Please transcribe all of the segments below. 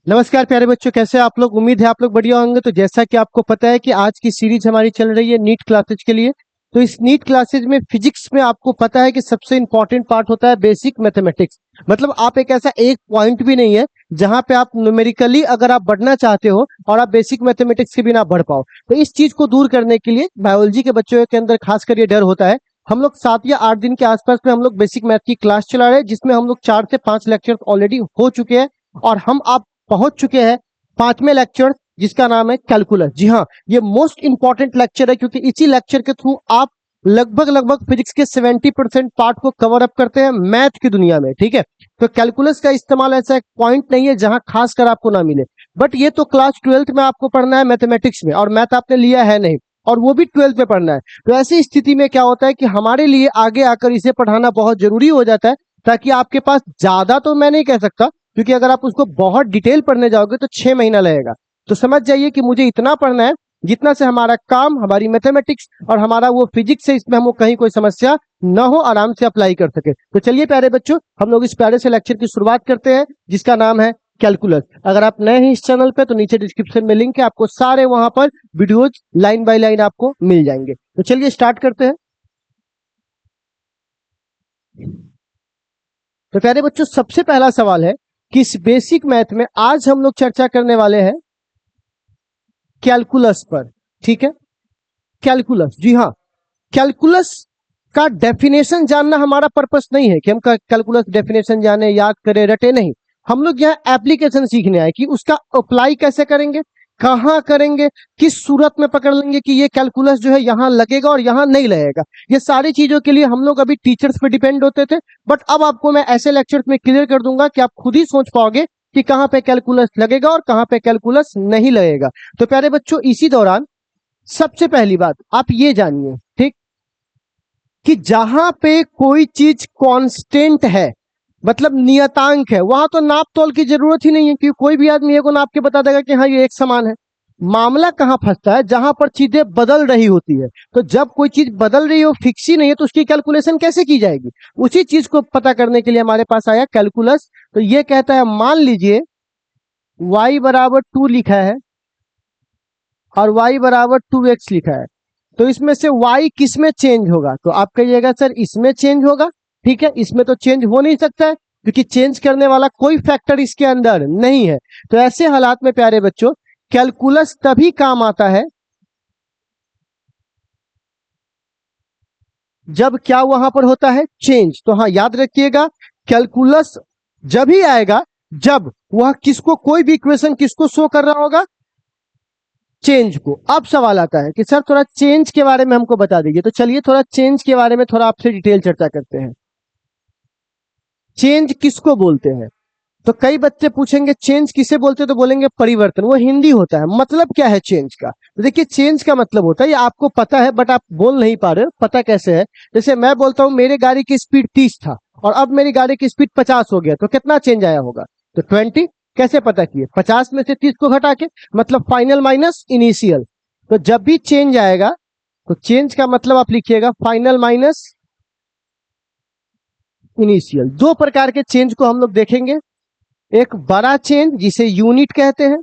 नमस्कार प्यारे बच्चों, कैसे हैं आप लोग। उम्मीद है आप लोग बढ़िया होंगे। तो जैसा कि आपको पता है कि आज की सीरीज हमारी चल रही है नीट क्लासेज के लिए। तो इस नीट क्लासेज में फिजिक्स में आपको पता है कि सबसे इंपॉर्टेंट पार्ट होता है बेसिक मैथमेटिक्स। मतलब आप एक ऐसा एक पॉइंट भी नहीं है जहां पे आप न्यूमेरिकली अगर आप बढ़ना चाहते हो और आप बेसिक मैथमेटिक्स के बिना बढ़ पाओ। तो इस चीज को दूर करने के लिए बायोलॉजी के बच्चों के अंदर खासकर ये डर होता है। हम लोग 7 या 8 दिन के आसपास में हम लोग बेसिक मैथ की क्लास चला रहे हैं, जिसमें हम लोग 4 से 5 लेक्चर ऑलरेडी हो चुके हैं। और हम आप पहुंच चुके हैं 5वें लेक्चर, जिसका नाम है कैलकुलस। जी हाँ, ये मोस्ट इंपॉर्टेंट लेक्चर है, क्योंकि इसी लेक्चर के थ्रू आप लगभग लगभग फिजिक्स के 70% पार्ट को कवर अप करते हैं मैथ की दुनिया में। ठीक है, तो कैलकुलस का इस्तेमाल ऐसा एक पॉइंट नहीं है जहां खासकर आपको ना मिले। बट ये तो क्लास 12th में आपको पढ़ना है मैथमेटिक्स में, और मैथ आपने लिया है नहीं, और वो भी 12th में पढ़ना है। तो ऐसी स्थिति में क्या होता है कि हमारे लिए आगे आकर इसे पढ़ाना बहुत जरूरी हो जाता है, ताकि आपके पास ज्यादा तो मैं नहीं कह सकता, क्योंकि अगर आप उसको बहुत डिटेल पढ़ने जाओगे तो 6 महीना लगेगा। तो समझ जाइए कि मुझे इतना पढ़ना है जितना से हमारा काम, हमारी मैथमेटिक्स और हमारा वो फिजिक्स है, इसमें हमको कहीं कोई समस्या न हो, आराम से अप्लाई कर सके। तो चलिए प्यारे बच्चों, हम लोग इस प्यारे से लेक्चर की शुरुआत करते हैं, जिसका नाम है कैलकुलस। अगर आप नए हैं इस चैनल पे तो नीचे डिस्क्रिप्शन में लिंक है, आपको सारे वहां पर वीडियोज लाइन बाय लाइन आपको मिल जाएंगे। तो चलिए स्टार्ट करते हैं। तो प्यारे बच्चों, सबसे पहला सवाल है कि इस बेसिक मैथ में आज हम लोग चर्चा करने वाले हैं कैलकुलस पर। ठीक है, कैलकुलस, जी हाँ। कैलकुलस का डेफिनेशन जानना हमारा पर्पस नहीं है कि हम कैलकुलस डेफिनेशन जाने, याद करें, रटे, नहीं। हम लोग यहाँ एप्लीकेशन सीखने आए कि उसका अप्लाई कैसे करेंगे, कहाँ करेंगे, किस सूरत में पकड़ लेंगे कि ये कैलकुलस जो है यहाँ लगेगा और यहाँ नहीं लगेगा। ये सारी चीजों के लिए हम लोग अभी टीचर्स पे डिपेंड होते थे, बट अब आपको मैं ऐसे लेक्चर्स में क्लियर कर दूंगा कि आप खुद ही सोच पाओगे कि कहाँ पे कैलकुलस लगेगा और कहाँ पे कैलकुलस नहीं लगेगा। तो प्यारे बच्चों, इसी दौरान सबसे पहली बात आप ये जानिए, ठीक, कि जहां पे कोई चीज कांस्टेंट है, मतलब नियतांक है, वहां तो नाप तोल की जरूरत ही नहीं है, क्योंकि कोई भी आदमी को नाप के बता देगा कि हाँ ये एक समान है। मामला कहां फंसता है, जहां पर चीजें बदल रही होती है। तो जब कोई चीज बदल रही हो, फिक्स ही नहीं है, तो उसकी कैलकुलेशन कैसे की जाएगी। उसी चीज को पता करने के लिए हमारे पास आया कैलकुलस। तो ये कहता है, मान लीजिए y बराबर 2 लिखा है और y बराबर 2x लिखा है। तो इसमें से y किस में चेंज होगा, तो आप कहिएगा सर इसमें चेंज होगा। ठीक है, इसमें तो चेंज हो नहीं सकता है, क्योंकि चेंज करने वाला कोई फैक्टर इसके अंदर नहीं है। तो ऐसे हालात में प्यारे बच्चों, कैलकुलस तभी काम आता है जब क्या वहां पर होता है, चेंज। तो हाँ, याद रखिएगा, कैलकुलस जब ही आएगा जब वह किसको, कोई भी इक्वेशन किसको शो कर रहा होगा, चेंज को। अब सवाल आता है कि सर थोड़ा चेंज के बारे में हमको बता दीजिए। तो चलिए थोड़ा चेंज के बारे में थोड़ा आपसे डिटेल चर्चा करते हैं। चेंज किसको बोलते हैं, तो कई बच्चे पूछेंगे चेंज किसे बोलते हैं, तो बोलेंगे परिवर्तन। वो हिंदी होता है। मतलब क्या है चेंज का, तो देखिए चेंज का मतलब होता है, ये आपको पता है बट आप बोल नहीं पा रहे हो। पता कैसे है, जैसे मैं बोलता हूं मेरे गाड़ी की स्पीड 30 था और अब मेरी गाड़ी की स्पीड 50 हो गया, तो कितना चेंज आया होगा, तो 20। कैसे पता किए, 50 में से 30 को घटा के, मतलब फाइनल माइनस इनिशियल। तो जब भी चेंज आएगा तो चेंज का मतलब आप लिखिएगा फाइनल माइनस इनिशियल। दो प्रकार के चेंज को हम लोग देखेंगे। एक बड़ा चेंज जिसे यूनिट कहते हैं,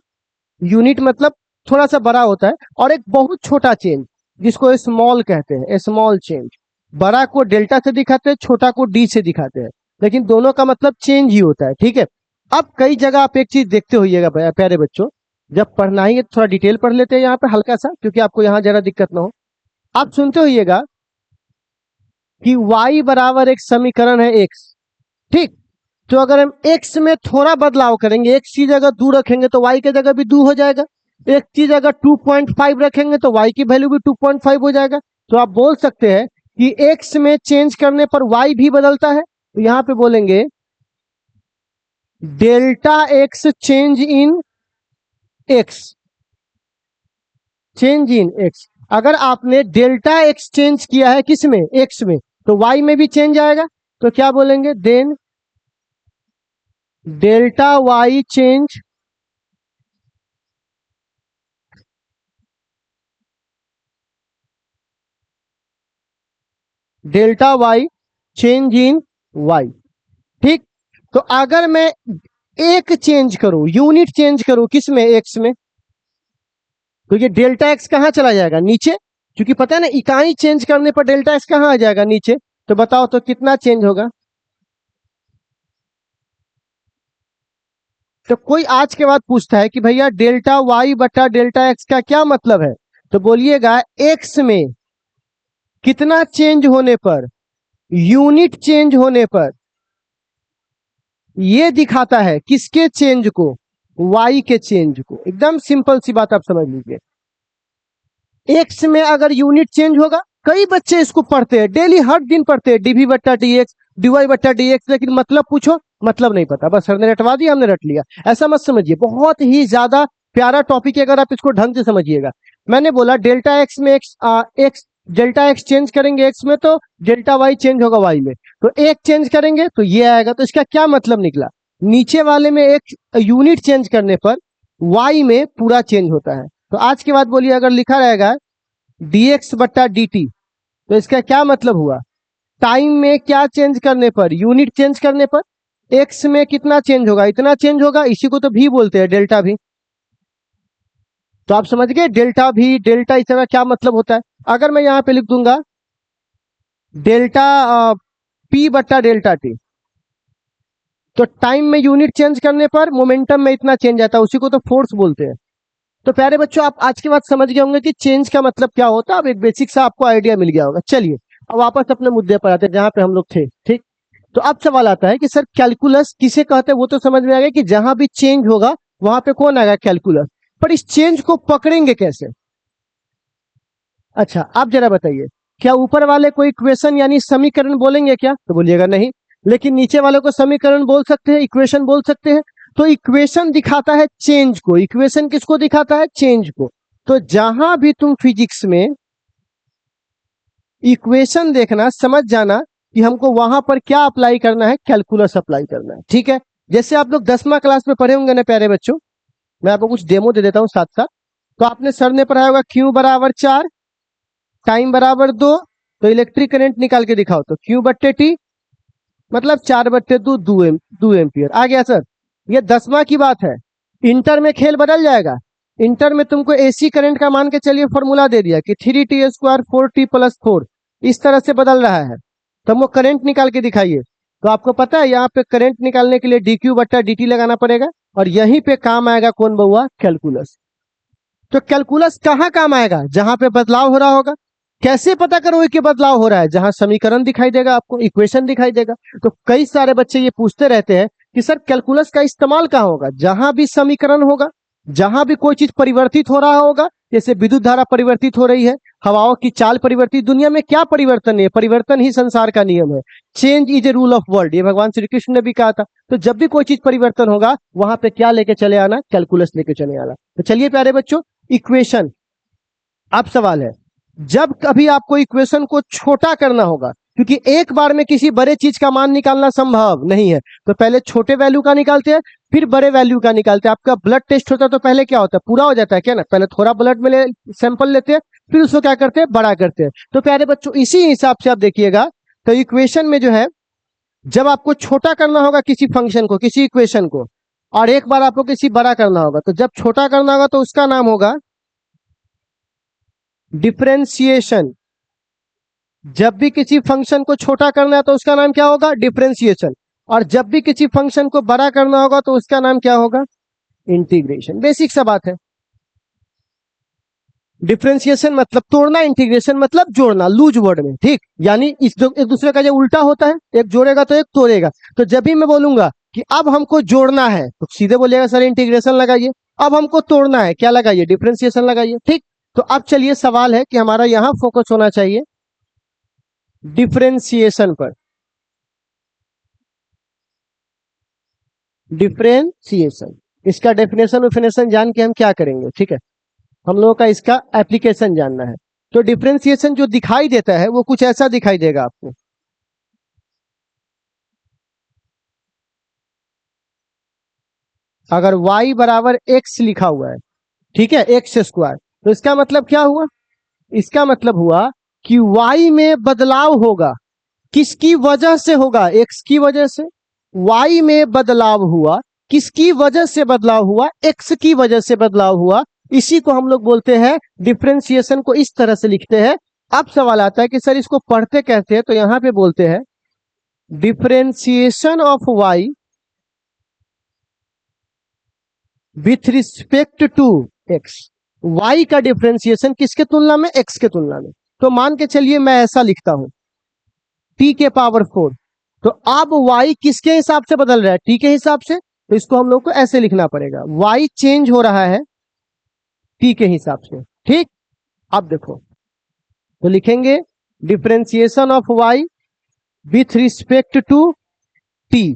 यूनिट मतलब थोड़ा सा बड़ा होता है, और एक बहुत छोटा चेंज जिसको स्मॉल कहते हैं, स्मॉल चेंज। बड़ा को डेल्टा से दिखाते हैं, छोटा को डी से दिखाते हैं, लेकिन दोनों का मतलब चेंज ही होता है। ठीक है, अब कई जगह आप एक चीज देखते होइएगा प्यारे बच्चों, जब पढ़ना ही है थोड़ा डिटेल पढ़ लेते हैं यहाँ पे हल्का सा, क्योंकि आपको यहाँ जरा दिक्कत ना हो। आप सुनते होइएगा कि y बराबर एक समीकरण है x। ठीक, तो अगर हम x में थोड़ा बदलाव करेंगे, x की जगह 2 रखेंगे तो y की जगह भी 2 हो जाएगा। x की जगह 2.5 रखेंगे तो y की वैल्यू भी 2.5 हो जाएगा। तो आप बोल सकते हैं कि x में चेंज करने पर y भी बदलता है। तो यहां पे बोलेंगे delta x change in x, change in x। अगर आपने डेल्टा x चेंज किया है किस में, x में, तो y में भी चेंज आएगा। तो क्या बोलेंगे, then delta y change delta y change in y। ठीक, तो अगर मैं एक चेंज करो, यूनिट चेंज करो, किसमें? एक्स में। तो ये डेल्टा एक्स कहां चला जाएगा? नीचे। क्योंकि पता है ना, इकाई चेंज करने पर डेल्टा एक्स कहां आ जाएगा? नीचे। तो बताओ तो कितना चेंज होगा? तो कोई आज के बाद पूछता है कि भैया डेल्टा वाई बटा डेल्टा एक्स का क्या मतलब है, तो बोलिएगा एक्स में कितना चेंज होने पर, यूनिट चेंज होने पर ये दिखाता है किसके चेंज को? वाई के चेंज को। एकदम सिंपल सी बात, आप समझ लीजिए। एक्स में अगर यूनिट चेंज होगा, कई बच्चे इसको पढ़ते हैं, डेली हर दिन पढ़ते हैं, डीवी बट्टा डी एक्स, डीवाई बट्टा डी एक्स, लेकिन मतलब पूछो, मतलब नहीं पता, बस सर ने रटवा दिया, हमने रट लिया। ऐसा मत समझिए, बहुत ही ज्यादा प्यारा टॉपिक है, अगर आप इसको ढंग से समझिएगा। मैंने बोला डेल्टा एक्स में एक्स डेल्टा एक्स चेंज करेंगे एक्स में, तो डेल्टा वाई चेंज होगा वाई में। तो एक चेंज करेंगे तो ये आएगा। तो इसका क्या मतलब निकला? नीचे वाले में एक यूनिट चेंज करने पर वाई में पूरा चेंज होता है। तो आज के बाद बोलिए, अगर लिखा रहेगा dx बट्टा dt, तो इसका क्या मतलब हुआ? टाइम में क्या चेंज करने पर? यूनिट चेंज करने पर x में कितना चेंज होगा? इतना चेंज होगा। इसी को तो भी बोलते हैं, डेल्टा भी। तो आप समझ गए डेल्टा भी, डेल्टा, इस तरह क्या मतलब होता है। अगर मैं यहां पे लिख दूंगा डेल्टा p बट्टा डेल्टा t, तो टाइम में यूनिट चेंज करने पर मोमेंटम में इतना चेंज आता है, उसी को तो फोर्स बोलते हैं। तो प्यारे बच्चों, आप आज के बाद समझ गए होंगे कि चेंज का मतलब क्या होता है। अब एक बेसिक सा आपको आइडिया मिल गया होगा। चलिए अब वापस अपने मुद्दे पर आते हैं, जहां पे हम लोग थे। ठीक। तो अब सवाल आता है कि सर कैलकुलस किसे कहते हैं? वो तो समझ में आ गया कि जहां भी चेंज होगा वहां पे कौन आएगा? कैलकुलस। पर इस चेंज को पकड़ेंगे कैसे? अच्छा, आप जरा बताइए, क्या ऊपर वाले को इक्वेशन यानी समीकरण बोलेंगे क्या? तो बोलिएगा नहीं। लेकिन नीचे वाले को समीकरण बोल सकते हैं, इक्वेशन बोल सकते हैं। तो इक्वेशन दिखाता है चेंज को। इक्वेशन किसको दिखाता है? चेंज को। तो जहां भी तुम फिजिक्स में इक्वेशन देखना, समझ जाना कि हमको वहां पर क्या अप्लाई करना है? कैलकुलस अप्लाई करना है। ठीक है। जैसे आप लोग 10वीं क्लास में पढ़े होंगे ना प्यारे बच्चों, मैं आपको कुछ डेमो दे देता हूं साथ साथ। तो आपने सर ने पढ़ाया होगा क्यू बराबर 4, टाइम बराबर 2, तो इलेक्ट्रिक करंट निकाल के दिखाओ। तो क्यू बट्टे टी मतलब 4/2, 2 एम्पियर आ गया सर। ये 10वां की बात है। इंटर में खेल बदल जाएगा। इंटर में तुमको एसी करंट का मान के चलिए फॉर्मूला दे दिया कि 3t² 4t+4, इस तरह से बदल रहा है। तो हमको करंट निकाल के दिखाइए। तो आपको पता है यहाँ पे करंट निकालने के लिए dq बट्टा dt लगाना पड़ेगा, और यहीं पे काम आएगा कौन बउआ? कैलकुलस। तो कैलकुलस कहाँ काम आएगा? जहां पे बदलाव हो रहा होगा। कैसे पता करोगे कि बदलाव हो रहा है? जहां समीकरण दिखाई देगा, आपको इक्वेशन दिखाई देगा। तो कई सारे बच्चे ये पूछते रहते हैं कि सर कैलकुलस का इस्तेमाल कहाँ होगा? जहां भी समीकरण होगा, जहां भी कोई चीज परिवर्तित हो रहा होगा, जैसे विद्युत धारा परिवर्तित हो रही है, हवाओं की चाल परिवर्तित, दुनिया में क्या परिवर्तन है? परिवर्तन ही संसार का नियम है। Change is a rule of world, ये भगवान श्री कृष्ण ने भी कहा था। तो जब भी कोई चीज परिवर्तन होगा, वहां पे क्या लेके चले आना? कैलकुलस लेके चले आना। तो चलिए प्यारे बच्चों, इक्वेशन। अब सवाल है, जब कभी आपको इक्वेशन को छोटा करना होगा, क्योंकि एक बार में किसी बड़े चीज का मान निकालना संभव नहीं है, तो पहले छोटे वैल्यू का निकालते हैं, फिर बड़े वैल्यू का निकालते हैं। आपका ब्लड टेस्ट होता है तो पहले क्या होता है? पूरा हो जाता है क्या ना? पहले थोड़ा ब्लड में सैंपल लेते हैं, फिर उसको क्या करते हैं? बड़ा करते हैं। तो प्यारे बच्चों, इसी हिसाब से आप देखिएगा। तो इक्वेशन में जो है, जब आपको छोटा करना होगा किसी फंक्शन को, किसी इक्वेशन को, और एक बार आपको किसी बड़ा करना होगा, तो जब छोटा करना होगा तो उसका नाम होगा डिफरेंशिएशन। जब भी किसी फंक्शन को छोटा करना है तो उसका नाम क्या होगा? डिफरेंशिएशन। और जब भी किसी फंक्शन को बड़ा करना होगा तो उसका नाम क्या होगा? इंटीग्रेशन। बेसिक सा बात है। डिफरेंशिएशन मतलब तोड़ना, इंटीग्रेशन मतलब जोड़ना, लूज वर्ड में। ठीक। यानी इस एक दूसरे का जो उल्टा होता है, एक जोड़ेगा तो एक तोड़ेगा। तो जब भी मैं बोलूंगा कि अब हमको जोड़ना है, तो सीधे बोलिएगा सर इंटीग्रेशन लगाइए। अब हमको तोड़ना है, क्या लगाइए? डिफरेंशिएशन लगाइए। ठीक। तो अब चलिए, सवाल है कि हमारा यहां फोकस होना चाहिए डिफरेंशिएशन पर। डिफरेंशिएशन, इसका डेफिनेशन उफिनेशन जान के हम क्या करेंगे? ठीक है, हम लोगों का इसका एप्लीकेशन जानना है। तो डिफरेंशिएशन जो दिखाई देता है वो कुछ ऐसा दिखाई देगा आपको। अगर y बराबर x लिखा हुआ है, ठीक है, x², तो इसका मतलब क्या हुआ? इसका मतलब हुआ कि y में बदलाव होगा। किसकी वजह से होगा? x की वजह से। y में बदलाव हुआ किसकी वजह से बदलाव हुआ? एक्स की वजह से बदलाव हुआ। इसी को हम लोग बोलते हैं डिफरेंशिएशन को इस तरह से लिखते हैं। अब सवाल आता है कि सर इसको पढ़ते कैसे हैं? तो यहां पे बोलते हैं differentiation of y with respect to x. वाई का डिफरेंशिएशन किसके तुलना में? एक्स के तुलना में। तो मान के चलिए मैं ऐसा लिखता हूं टी के पावर 4। तो अब वाई किसके हिसाब से बदल रहा है? टी के हिसाब से। तो इसको हम लोग को ऐसे लिखना पड़ेगा, वाई चेंज हो रहा है टी के हिसाब से। ठीक, अब देखो तो लिखेंगे differentiation of y with respect to t.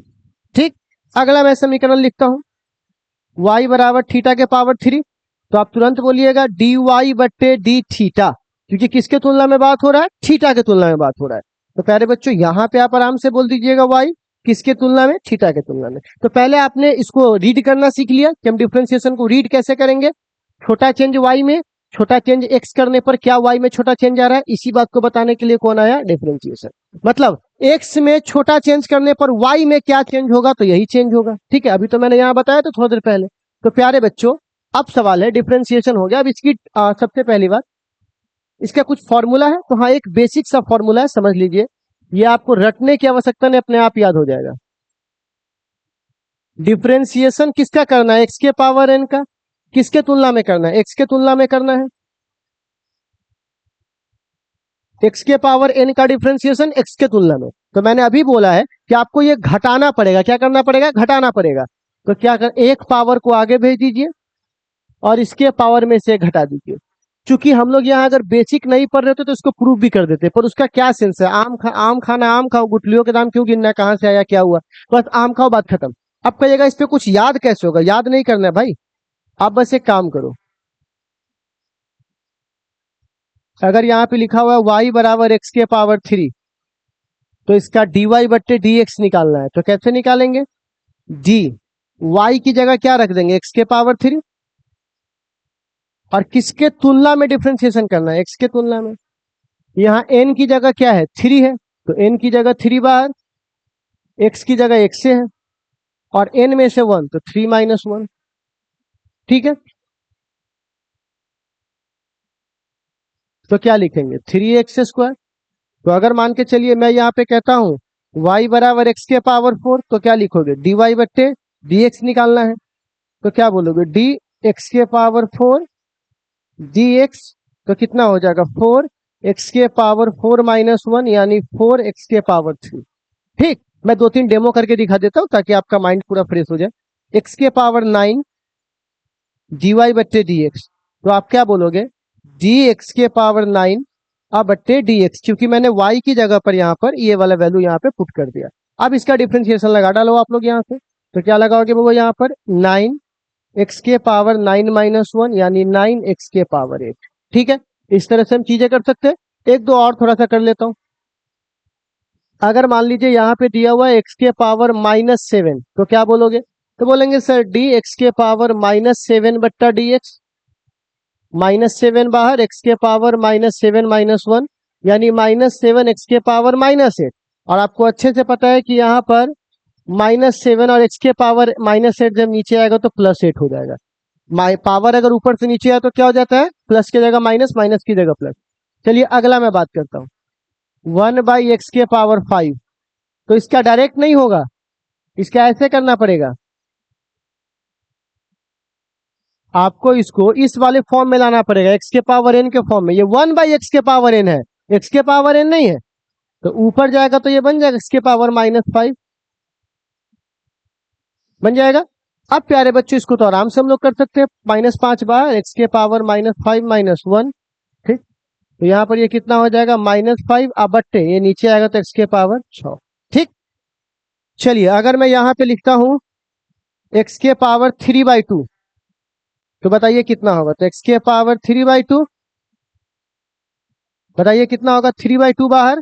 ठीक, अगला मैं समीकरण लिखता हूं y बराबर थीटा के पावर 3। तो आप तुरंत बोलिएगा डी वाई बट्टे डी थीटा, क्योंकि किसके तुलना में बात हो रहा है? थीटा के तुलना में बात हो रहा है। तो प्यारे बच्चों यहां पे आप आराम से बोल दीजिएगा y किसके तुलना में? थीटा के तुलना में। तो पहले आपने इसको रीड करना सीख लिया कि हम डिफरेंशिएशन को रीड कैसे करेंगे। छोटा चेंज y में, छोटा चेंज x करने पर क्या y में छोटा चेंज आ रहा है, इसी बात को बताने के लिए कौन आया? डिफरेंशिएशन। मतलब x में छोटा चेंज करने पर y में क्या चेंज होगा? तो यही चेंज होगा। ठीक है, अभी तो मैंने यहां बताया था थोड़ी देर पहले। तो प्यारे बच्चों अब सवाल है, डिफरेंशिएशन हो गया। अब इसकी सबसे पहली बात, इसका कुछ फॉर्मूला है। तो हाँ, एक बेसिक सा फॉर्मूला है, समझ लीजिए। ये आपको रटने की आवश्यकता नहीं, अपने आप याद हो जाएगा। डिफरेंशिएशन किसका करना है? एक्स के पावर एन का। किसके तुलना में करना है? एक्स के तुलना में करना है। एक्स के पावर एन का डिफरेंशिएशन एक्स के तुलना में। तो मैंने अभी बोला है कि आपको ये घटाना पड़ेगा। क्या करना पड़ेगा? घटाना पड़ेगा। तो क्या कर, एक पावर को आगे भेज दीजिए और इसके पावर में से घटा दीजिए। चूंकि हम लोग यहाँ अगर बेसिक नहीं पढ़ रहे थे तो इसको प्रूफ भी कर देते, पर उसका क्या सेंस है? आम खाना आम खाओ, गुठलियों के दाम क्यों गिनना है, कहां से आया, क्या हुआ, बस आम खाओ, बात खत्म। अब कहिएगा इस पे कुछ याद कैसे होगा? याद नहीं करना है भाई, आप बस एक काम करो। अगर यहाँ पे लिखा हुआ है y बराबर एक्स के पावर 3, तो इसका dy बट्टे डी एक्स निकालना है। तो कैसे निकालेंगे? डी y की जगह क्या रख देंगे? एक्स के पावर 3। और किसके तुलना में डिफरेंशिएशन करना है? एक्स के तुलना में। यहाँ n की जगह क्या है? 3 है, तो n की जगह 3 बाहर, x की जगह x से है, और n में से 1, तो 3 माइनस 1। ठीक है, तो क्या लिखेंगे? 3x²। तो अगर मान के चलिए मैं यहाँ पे कहता हूं y बराबर एक्स के पावर 4, तो क्या लिखोगे? डी वाई बट्टे डी एक्स निकालना है। तो क्या बोलोगे? डी एक्स के पावर 4 डी एक्स। तो कितना हो जाएगा? 4x के पावर 4 माइनस 1, यानी 4x के पावर 3। ठीक, मैं 2-3 डेमो करके दिखा देता हूं ताकि आपका माइंड पूरा फ्रेश हो जाए। x के पावर 9 डी वाई बट्टे डी एक्स। तो आप क्या बोलोगे? डी एक्स के पावर 9 अब बट्टे डी एक्स, क्योंकि मैंने y की जगह पर यहाँ पर ये वाला वैल्यू यहाँ पे पुट कर दिया। अब इसका डिफरेंशिएशन लगा डालो आप लोग यहाँ से। तो क्या लगाओगे वो यहाँ पर? 9x के पावर 9 माइनस 1, यानी 9x के पावर 8। ठीक है, इस तरह से हम चीजें कर सकते हैं। एक दो और थोड़ा सा कर लेता हूं। अगर मान लीजिए यहाँ पे दिया हुआ है x के पावर -7, तो क्या बोलोगे? तो बोलेंगे सर डी एक्स के पावर -7 बट्टा डी एक्स। -7 बाहर, x के पावर -7 माइनस 1, यानी -7x के पावर -8। और आपको अच्छे से पता है कि यहाँ पर -7 और x के पावर -8 जब नीचे आएगा तो +8 हो जाएगा। पावर अगर ऊपर से नीचे आए तो क्या हो जाता है? प्लस की जगह माइनस, माइनस की जगह प्लस। चलिए अगला मैं बात करता हूँ 1/x के पावर 5। तो इसका डायरेक्ट नहीं होगा, इसका ऐसे करना पड़ेगा। आपको इसको इस वाले फॉर्म में लाना पड़ेगा, x के पावर n के फॉर्म में। ये 1/x के पावर n है, x के पावर n नहीं है। तो ऊपर जाएगा तो ये बन जाएगा x के पावर -5 बन जाएगा। अब प्यारे बच्चों इसको तो आराम से हम लोग कर सकते हैं। -5 बार x के पावर -5 माइनस 1। ठीक, तो यहाँ पर ये कितना हो जाएगा? -5 अब बट्टे ये नीचे आएगा तो x के पावर 6। ठीक, चलिए अगर मैं यहाँ पे लिखता हूं x के पावर 3/2, तो बताइए कितना होगा? तो x के पावर 3/2, बताइए कितना होगा? 3/2 बाहर,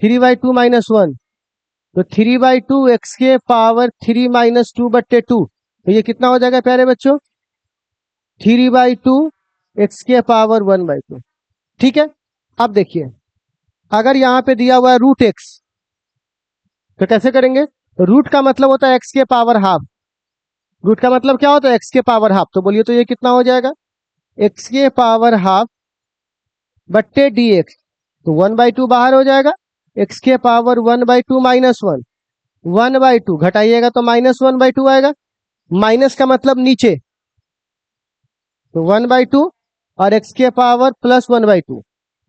3/2 माइनस 1, तो 3/2 x के पावर 3 माइनस 2 बट्टे 2। तो ये कितना हो जाएगा प्यारे बच्चों? 3/2 x के पावर 1/2। ठीक है, अब देखिए अगर यहाँ पे दिया हुआ है √x, तो कैसे करेंगे? रूट का मतलब होता है एक्स के पावर हाफ। रूट का मतलब क्या होता है? एक्स के पावर हाफ। तो बोलिए तो ये कितना हो जाएगा? एक्स के पावर हाफ बट्टे डी एक्स। तो 1/2 बाहर हो जाएगा। एक्स के पावर 1/2 -1, 1/2 घटाइएगा तो -1/2 आएगा। माइनस का मतलब नीचे, तो 1/2 और एक्स के पावर +1/2।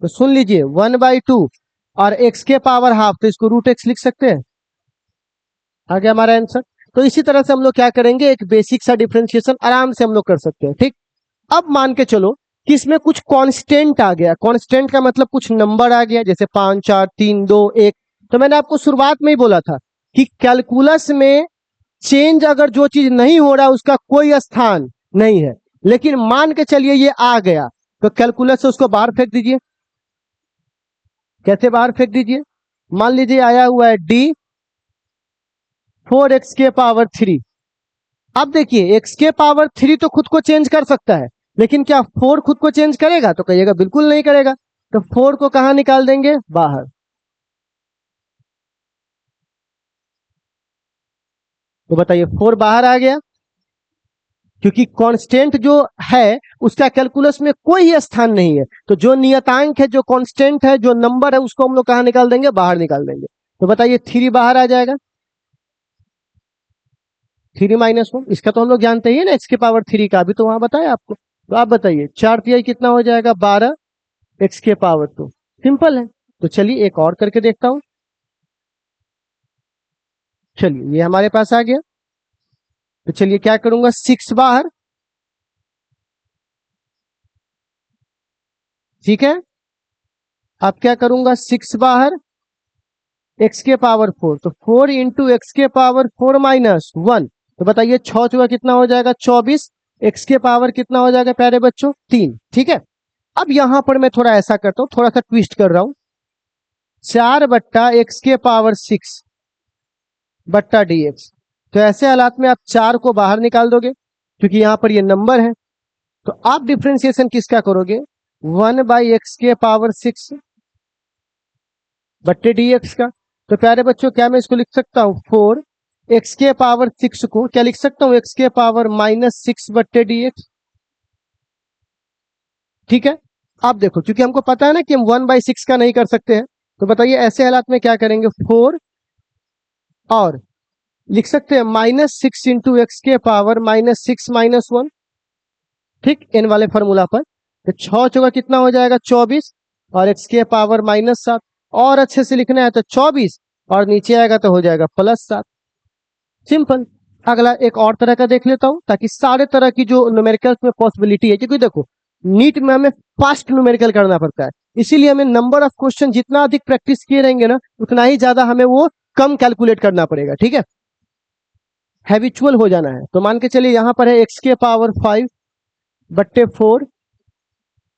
तो सुन लीजिए 1/2 और एक्स के पावर हाफ, तो इसको रूट एक्स लिख सकते हैं। आ गया हमारा आंसर। तो इसी तरह से हम लोग क्या करेंगे, एक बेसिक सा डिफरेंशिएशन आराम से हम लोग कर सकते हैं। ठीक, अब मान के चलो कि इसमें कुछ कांस्टेंट आ गया। कांस्टेंट का मतलब कुछ नंबर आ गया, जैसे 5 4 3 2 1। तो मैंने आपको शुरुआत में ही बोला था कि कैलकुलस में चेंज अगर जो चीज नहीं हो रहा उसका कोई स्थान नहीं है। लेकिन मान के चलिए ये आ गया, तो कैलकुलस से उसको बाहर फेंक दीजिए। कैसे बाहर फेंक दीजिए? मान लीजिए आया हुआ है डी 4x के पावर 3। अब देखिए एक्स के पावर 3 तो खुद को चेंज कर सकता है, लेकिन क्या 4 खुद को चेंज करेगा? तो कहिएगा बिल्कुल नहीं करेगा। तो 4 को कहां निकाल देंगे? बाहर। तो बताइए 4 बाहर आ गया, क्योंकि कांस्टेंट जो है उसका कैलकुलस में कोई ही स्थान नहीं है। तो जो नियतांक है, जो कांस्टेंट है, जो नंबर है, उसको हम लोग कहां निकाल देंगे? बाहर निकाल देंगे। तो बताइए 3 बाहर आ जाएगा। 3 -1 इसका तो हम लोग जानते ही है ना, एक्स के पावर 3 का भी तो वहां बताया आपको। तो आप बताइए 4 तिहाई कितना हो जाएगा? 12 एक्स के पावर 2। सिंपल है। तो चलिए एक और करके देखता हूं। चलिए ये हमारे पास आ गया। तो चलिए क्या करूंगा, 6 बाहर। ठीक है, अब क्या करूंगा, 6 बाहर, एक्स के पावर 4। तो 4 इंटू एक्स के पावर 4 -1। तो बताइए 6 चौका कितना हो जाएगा? 24। एक्स के पावर कितना हो जाएगा प्यारे बच्चों? 3। ठीक है, अब यहां पर मैं थोड़ा ऐसा करता हूं, थोड़ा सा ट्विस्ट कर रहा हूं। 4/x⁶ बट्टा dx। तो ऐसे हालात में आप 4 को बाहर निकाल दोगे, क्योंकि यहां पर ये नंबर है। तो आप डिफ्रेंसिएशन किसका करोगे? 1/x⁶ बट्टे dx का। तो प्यारे बच्चों क्या मैं इसको लिख सकता हूं? 4 x⁶ को क्या लिख सकता हूं? x⁻⁻6 बट्टे dx। ठीक है, अब देखो क्योंकि हमको पता है ना कि हम 1/6 का नहीं कर सकते हैं, तो बताइए ऐसे हालात में क्या करेंगे? 4 और लिख सकते हैं -6 इंटू x⁻⁻6 -1। ठीक, इन वाले फॉर्मूला पर। तो 6 चौका कितना हो जाएगा? 24 और x⁻⁻7। और अच्छे से लिखना है तो 24 और नीचे आएगा तो हो जाएगा +7। सिंपल। अगला एक और तरह का देख लेता हूं, ताकि सारे तरह की जो न्यूमेरिकल्स में पॉसिबिलिटी है, क्योंकि देखो नीट में हमें फास्ट न्यूमेरिकल करना पड़ता है, इसीलिए हमें नंबर ऑफ क्वेश्चन जितना अधिक प्रैक्टिस किए रहेंगे ना, उतना ही ज्यादा हमें वो कम कैलकुलेट करना पड़ेगा। ठीक है, हैबिचुअल हो जाना है। तो मान के चलिए यहां पर है x⁻5 बट्टे 4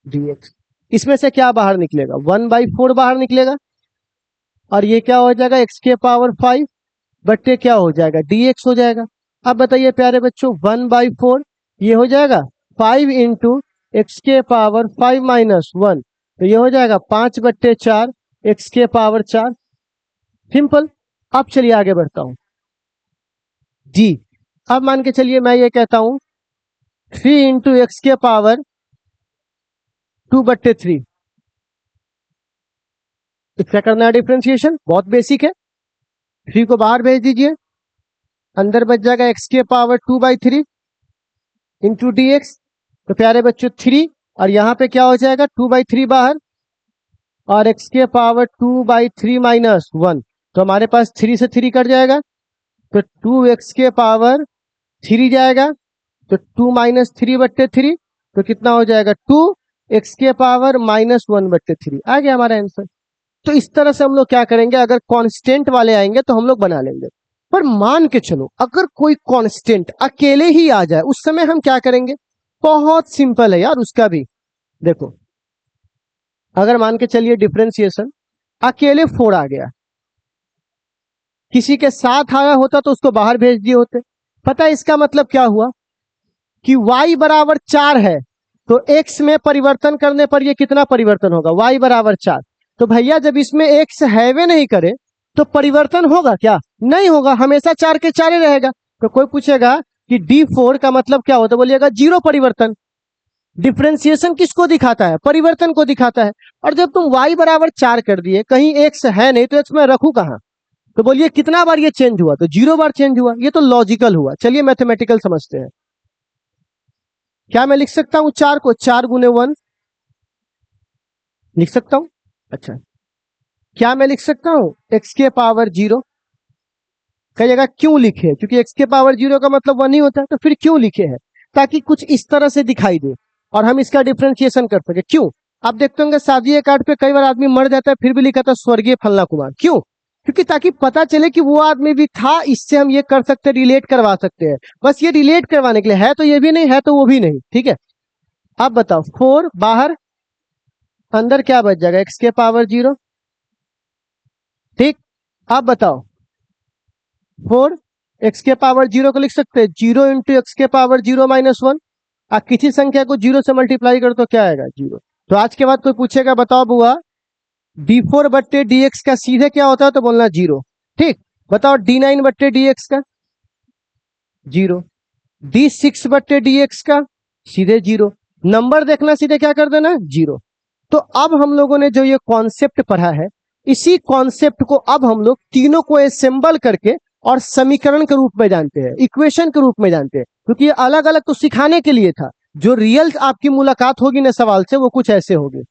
dx। इसमें से क्या बाहर निकलेगा? 1/4 बाहर निकलेगा, और ये क्या हो जाएगा? x⁻5 बट्टे क्या हो जाएगा? dx हो जाएगा। अब बताइए प्यारे बच्चों 1/4 ये हो जाएगा 5 इंटू x⁻5 -1। तो ये हो जाएगा 5/4 x⁻4। सिंपल। अब चलिए आगे बढ़ता हूं जी। अब मान के चलिए मैं ये कहता हूं 3 इंटू x⁻2/3। क्या करना है? डिफ्रेंशिएशन बहुत बेसिक है। 3 को बाहर भेज दीजिए, अंदर बच जाएगा x⁻2/3 इंटू dx। तो प्यारे बच्चों 3 और यहां पे क्या हो जाएगा? 2/3 बाहर और x⁻2/3 -1। तो हमारे पास 3 से 3 कट जाएगा, तो 2x⁻3 जाएगा। तो 2 -3/3 तो कितना हो जाएगा? 2x⁻−1/3। आ गया हमारा आंसर। तो इस तरह से हम लोग क्या करेंगे, अगर कांस्टेंट वाले आएंगे तो हम लोग बना लेंगे। पर मान के चलो अगर कोई कांस्टेंट अकेले ही आ जाए, उस समय हम क्या करेंगे? बहुत सिंपल है यार उसका भी। देखो अगर मान के चलिए डिफरेंशिएशन अकेले 4 आ गया, किसी के साथ आया होता तो उसको बाहर भेज दिए होते। पता है इसका मतलब क्या हुआ? कि y बराबर 4 है, तो x में परिवर्तन करने पर ये कितना परिवर्तन होगा? y बराबर 4। तो भैया जब इसमें x हैवे नहीं करे तो परिवर्तन होगा क्या? नहीं होगा, हमेशा 4 के 4 ही रहेगा। तो कोई पूछेगा कि D4 का मतलब क्या होता है, बोलिएगा जीरो परिवर्तन। डिफरेंशिएशन किसको दिखाता है, परिवर्तन को दिखाता है। और जब तुम y बराबर 4 कर दिए, कहीं x है नहीं तो x मैं रखूं कहां, तो बोलिए कितना बार ये चेंज हुआ, तो 0 बार चेंज हुआ। ये तो लॉजिकल हुआ। चलिए मैथमेटिकल समझते हैं। क्या मैं लिख सकता हूं 4 को 4 गुने 1 लिख सकता हूं? अच्छा, क्या मैं लिख सकता हूं x के पावर 0? कहिएगा क्यों लिखे, क्योंकि x के पावर 0 का मतलब 1 ही होता है। तो फिर क्यों लिखे हैं, ताकि कुछ इस तरह से दिखाई दे और हम इसका डिफरेंशिएशन कर सके। क्यों? आप देखते होंगे शादी कार्ड पे कई बार आदमी मर जाता है फिर भी लिखा था स्वर्गीय फल्ला कुमार। क्यों? क्योंकि ताकि पता चले कि वो आदमी भी था, इससे हम ये कर सकते हैं, रिलेट करवा सकते हैं। बस ये रिलेट करवाने के लिए, है तो ये भी नहीं, है तो वो भी नहीं। ठीक है, आप बताओ 4 बाहर, अंदर क्या बच जाएगा, x के पावर 0। ठीक, आप बताओ 4 x के पावर 0 को लिख सकते हैं 0 इंटू एक्स के पावर 0 माइनस 1। आप किसी संख्या को 0 से मल्टीप्लाई कर तो क्या आएगा, 0। तो आज के बाद कोई पूछेगा बताओ बुआ D4 बट्टे dx का सीधे क्या होता है, तो बोलना 0। ठीक, बताओ D9 बट्टे dx का 0, D6 बट्टे dx का सीधे 0। नंबर देखना, सीधे क्या कर देना 0। तो अब हम लोगों ने जो ये कॉन्सेप्ट पढ़ा है, इसी कॉन्सेप्ट को अब हम लोग तीनों को असेंबल करके और समीकरण के रूप में जानते हैं, इक्वेशन के रूप में जानते हैं। क्योंकि ये अलग अलग तो सिखाने के लिए था, जो रियल आपकी मुलाकात होगी ना सवाल से, वो कुछ ऐसे होगी।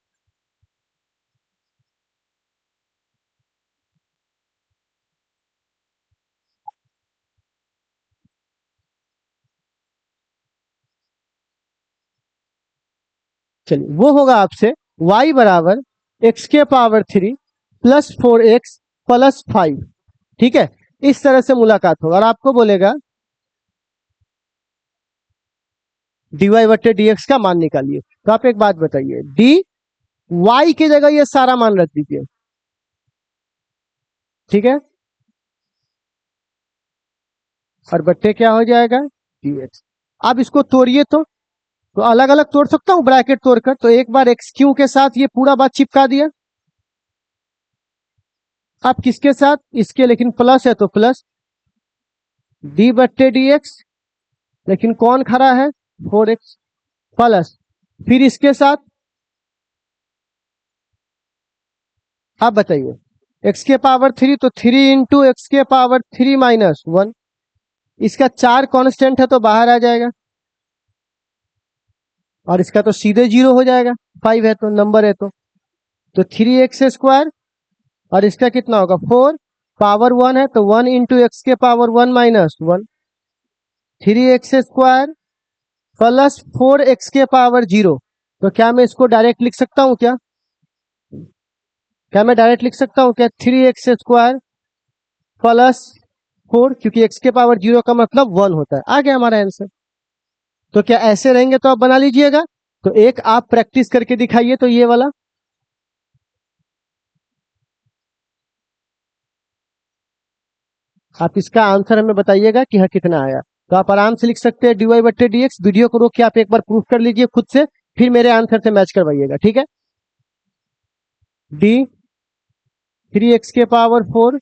चलिए, वो होगा आपसे y बराबर x के पावर 3 प्लस 4x प्लस 5। ठीक है, इस तरह से मुलाकात होगा और आपको बोलेगा dy बट्टे dx का मान निकालिए। तो आप एक बात बताइए, dy की जगह ये सारा मान रख दीजिए। ठीक है, और बट्टे क्या हो जाएगा dx। अब इसको तोड़िए तो अलग अलग तोड़ सकता हूं ब्रैकेट तोड़कर। तो एक बार एक्स क्यू के साथ ये पूरा बात चिपका दिया। अब किसके साथ, इसके, लेकिन प्लस है तो प्लस डी बट्टे डी एक्स, लेकिन कौन खड़ा है 4x प्लस, फिर इसके साथ। अब बताइए x के पावर 3, तो 3 इंटू एक्स के पावर 3 माइनस 1। इसका 4 कांस्टेंट है तो बाहर आ जाएगा, और इसका तो सीधे 0 हो जाएगा, 5 है तो, नंबर है तो 3x स्क्वायर, और इसका कितना होगा 4, पावर 1 है तो 1 इंटू एक्स के power 1 minus 1, 3x square plus 4x के पावर 0। तो क्या मैं इसको डायरेक्ट लिख सकता हूं क्या मैं डायरेक्ट लिख सकता हूं क्या, 3x स्क्वायर प्लस 4, क्योंकि x के पावर 0 का मतलब 1 होता है। आ गया हमारा आंसर। तो क्या ऐसे रहेंगे तो आप बना लीजिएगा। तो एक आप प्रैक्टिस करके दिखाइए, तो ये वाला आप इसका आंसर हमें बताइएगा कि हाँ कितना आया। तो आप आराम से लिख सकते हैं dy बट्टे dx। वीडियो को रोक के आप एक बार प्रूफ कर लीजिए खुद से, फिर मेरे आंसर से मैच करवाइएगा। ठीक है, डी 3x के पावर 4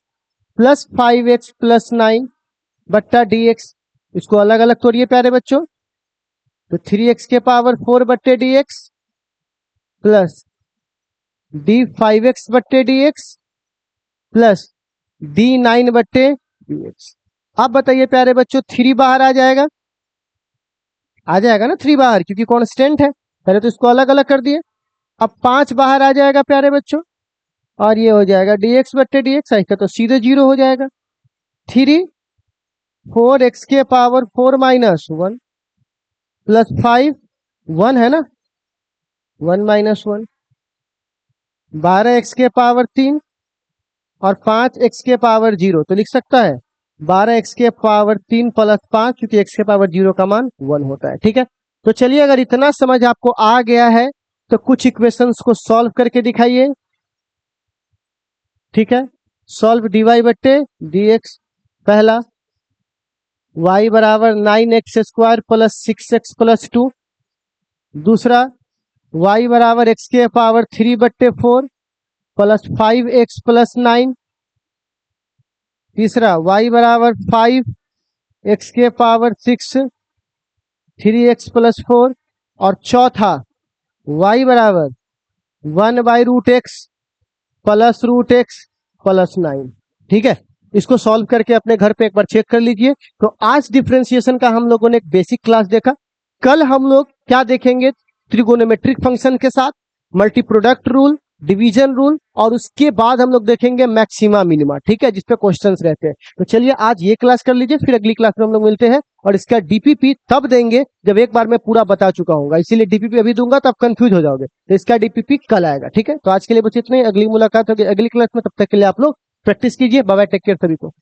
प्लस 5x प्लस 9 बट्टा dx। इसको अलग अलग तोड़िए प्यारे बच्चों। तो 3x के पावर 4 बट्टे dx प्लस डी 5x बट्टे dx प्लस डी 9 बट्टे dx। अब बताइए प्यारे बच्चों, 3 बाहर आ जाएगा, आ जाएगा ना 3 बाहर, क्योंकि कांस्टेंट है। पहले तो इसको अलग अलग कर दिए। अब 5 बाहर आ जाएगा प्यारे बच्चों, और ये हो जाएगा dx बट्टे dx, इसका तो सीधे 0 हो जाएगा। 3 4x के पावर 4 माइनस 1 प्लस 5, 1 है ना, 1 माइनस 1, 12x के पावर 3 और 5x के पावर 0। तो लिख सकता है 12x के पावर 3 प्लस 5, क्योंकि x के पावर 0 का मान 1 होता है। ठीक है, तो चलिए अगर इतना समझ आपको आ गया है तो कुछ इक्वेशंस को सॉल्व करके दिखाइए। ठीक है, सॉल्व dy बट्टे dx। पहला y बराबर 9x square plus 6x plus 2। दूसरा y बराबर x के पावर 3 बट्टे 4 प्लस 5x प्लस 9। तीसरा y बराबर 5 x के पावर 6 3x+4 और चौथा y बराबर 1/√x +√x +9। ठीक है, इसको सॉल्व करके अपने घर पे एक बार चेक कर लीजिए। तो आज डिफरेंशिएशन का हम लोगों ने एक बेसिक क्लास देखा। कल हम लोग क्या देखेंगे, त्रिगोनोमेट्रिक फंक्शन के साथ multi product rule, division rule, और उसके बाद हम लोग देखेंगे मैक्सिमा मिनिमा। ठीक है, जिसपे क्वेश्चंस रहते हैं। तो चलिए आज ये क्लास कर लीजिए, फिर अगली क्लास में हम लोग मिलते हैं। और इसका डीपीपी तब देंगे जब एक बार मैं पूरा बता चुका हूँ, इसीलिए डीपीपी अभी दूंगा तो आप कंफ्यूज हो जाओगे। तो इसका डीपीपी कल आएगा। ठीक है, तो आज के लिए बस इतना ही। अगली मुलाकात होगी अगली क्लास में, तब तक के लिए आप लोग प्रैक्टिस कीजिए। बाय बाय, टेक केयर सभी को।